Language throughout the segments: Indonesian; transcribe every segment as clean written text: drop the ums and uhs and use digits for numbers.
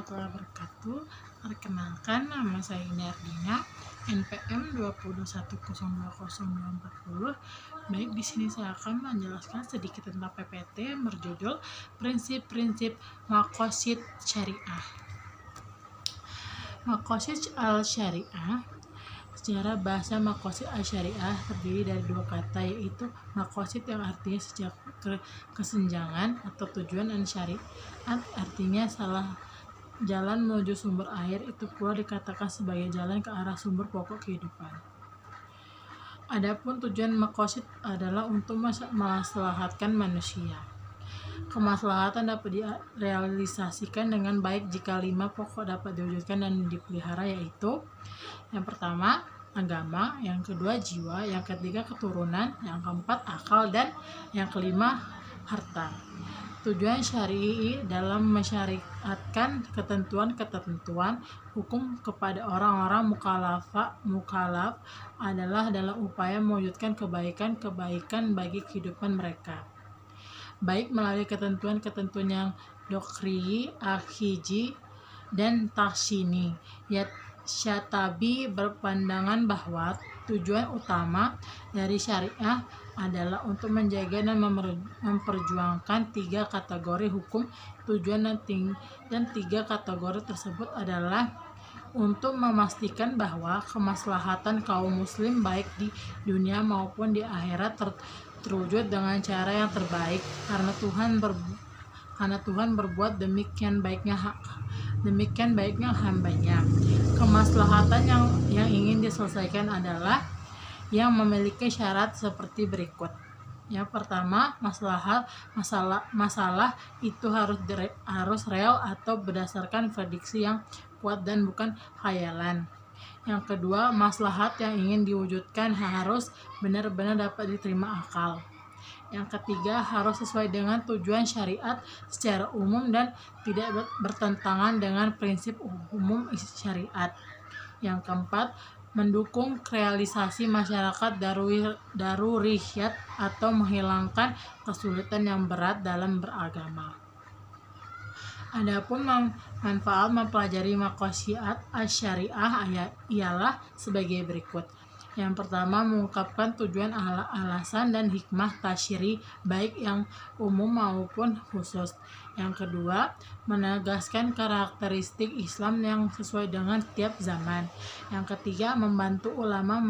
warahmatullahi wabarakatuh. Perkenalkan, nama saya Ardina, NPM 201020240. Baik, di sini saya akan menjelaskan sedikit tentang PPT berjudul Prinsip-prinsip Maqasid Syariah. Maqasid al-Syariah. Secara bahasa maqasid al-syariah terdiri dari dua kata, yaitu maqasid yang artinya sejak kesenjangan atau tujuan, dan syariat artinya salah jalan menuju sumber air, itu pula dikatakan sebagai jalan ke arah sumber pokok kehidupan. Adapun tujuan maqasid adalah untuk memaslahatkan manusia. Kemaslahatan dapat direalisasikan dengan baik jika 5 pokok dapat diwujudkan dan dipelihara, yaitu yang pertama agama, yang kedua jiwa, yang ketiga keturunan, yang keempat akal, dan yang kelima harta. Tujuan syar'i dalam mensyariatkan ketentuan-ketentuan hukum kepada orang-orang mukallaf adalah dalam upaya mewujudkan kebaikan bagi kehidupan mereka, baik melalui ketentuan-ketentuan yang doktrini, akhiji, dan tahsini. Syatabi berpandangan bahwa tujuan utama dari syariah adalah untuk menjaga dan memperjuangkan 3 kategori hukum. Tujuan dan 3 kategori tersebut adalah untuk memastikan bahwa kemaslahatan kaum muslim baik di dunia maupun di akhirat terwujud dengan cara yang terbaik, karena Tuhan berbuat demikian baiknya hambanya. Kemaslahatan yang ingin diselesaikan adalah yang memiliki syarat seperti berikut. Yang pertama, masalah itu harus real atau berdasarkan prediksi yang kuat dan bukan khayalan. Yang kedua, maslahat yang ingin diwujudkan harus benar-benar dapat diterima akal. Yang ketiga, harus sesuai dengan tujuan syariat secara umum dan tidak bertentangan dengan prinsip umum syariat. Yang keempat, mendukung realisasi masyarakat daruriyat atau menghilangkan kesulitan yang berat dalam beragama. Adapun manfaat mempelajari maqasid asy-syariah ialah sebagai berikut. Yang pertama, mengungkapkan tujuan, alasan, dan hikmah tasyri' baik yang umum maupun khusus. Yang kedua, menegaskan karakteristik Islam yang sesuai dengan tiap zaman. Yang ketiga, membantu ulama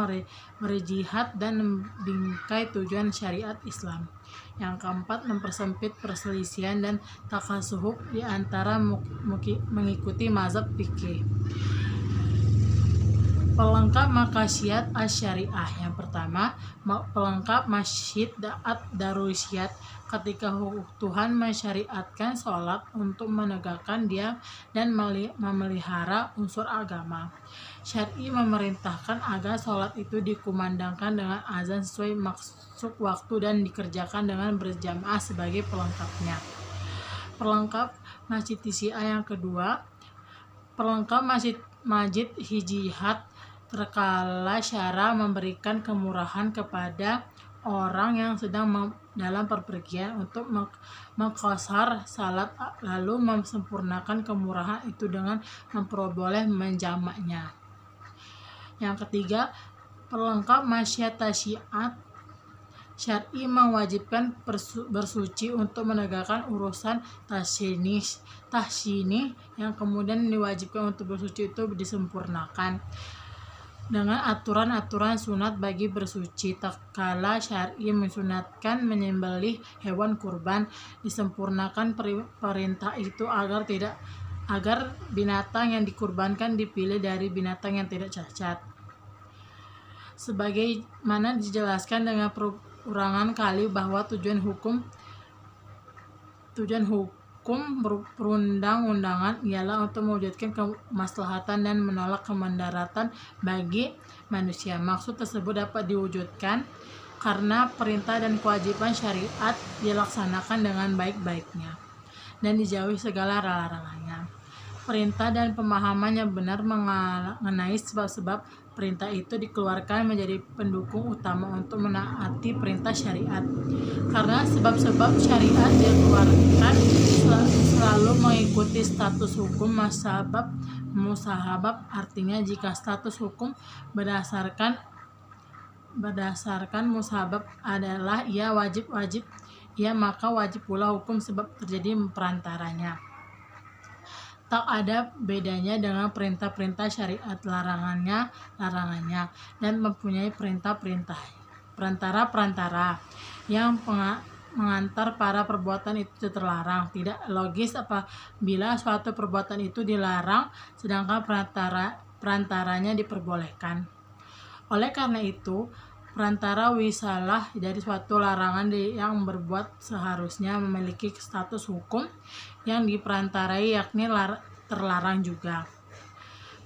merjihad dan membingkai tujuan syariat Islam. Yang keempat, mempersempit perselisihan dan takasuhuf di antara mengikuti mazhab fikih. Pelengkap maqasid asy-syariah. Yang pertama, pelengkap maqasid ad-daruriyat. Ketika Tuhan mensyariatkan sholat untuk menegakkan Dia dan memelihara unsur agama, syar'i memerintahkan agar sholat itu dikumandangkan dengan azan sesuai maksud waktu dan dikerjakan dengan berjamaah sebagai pelengkapnya. Pelengkap masjid yang kedua, pelengkap masjid hijihad terkala syara memberikan kemurahan kepada orang yang sedang dalam perpergian untuk mengqashar salat, lalu memsempurnakan kemurahan itu dengan memperboleh menjamaknya. Yang ketiga, pelengkap masyiyat tasyiat. Syar'i mewajibkan bersuci untuk menegakkan urusan tahsini yang kemudian diwajibkan untuk bersuci itu disempurnakan dengan aturan-aturan sunat bagi bersuci. Tatkala syar'i mensunatkan menyembelih hewan kurban, disempurnakan perintah itu agar binatang yang dikurbankan dipilih dari binatang yang tidak cacat, sebagaimana dijelaskan dengan perulangan kali bahwa tujuan hukum perundang-undangan ialah untuk mewujudkan kemaslahatan dan menolak kemudaratan bagi manusia. Maksud tersebut dapat diwujudkan karena perintah dan kewajiban syariat dilaksanakan dengan baik-baiknya dan dijauhi segala larangannya. Perintah dan pemahaman yang benar mengenai sebab-sebab perintah itu dikeluarkan menjadi pendukung utama untuk menaati perintah syariat. Karena sebab-sebab syariat dikeluarkan selalu mengikuti status hukum musahabab, artinya jika status hukum berdasarkan musahabab adalah ia wajib, maka wajib pula hukum sebab terjadi perantaranya. Tak ada bedanya dengan perintah-perintah syariat, larangannya, dan mempunyai perantara yang mengantar para perbuatan itu terlarang. Tidak logis apabila suatu perbuatan itu dilarang sedangkan perantaranya diperbolehkan. Oleh karena itu, perantara wisalah dari suatu larangan yang berbuat seharusnya memiliki status hukum yang diperantarai, yakni terlarang juga.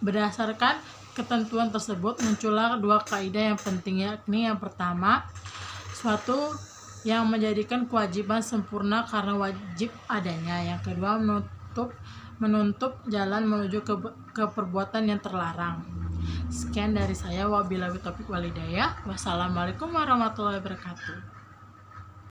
Berdasarkan ketentuan tersebut muncullah dua kaidah yang penting, yakni yang pertama, suatu yang menjadikan kewajiban sempurna karena wajib adanya. Yang kedua, menutup jalan menuju ke perbuatan yang terlarang. Sekian dari saya, wabillahi taufiq walhidayah. Wassalamualaikum warahmatullahi wabarakatuh.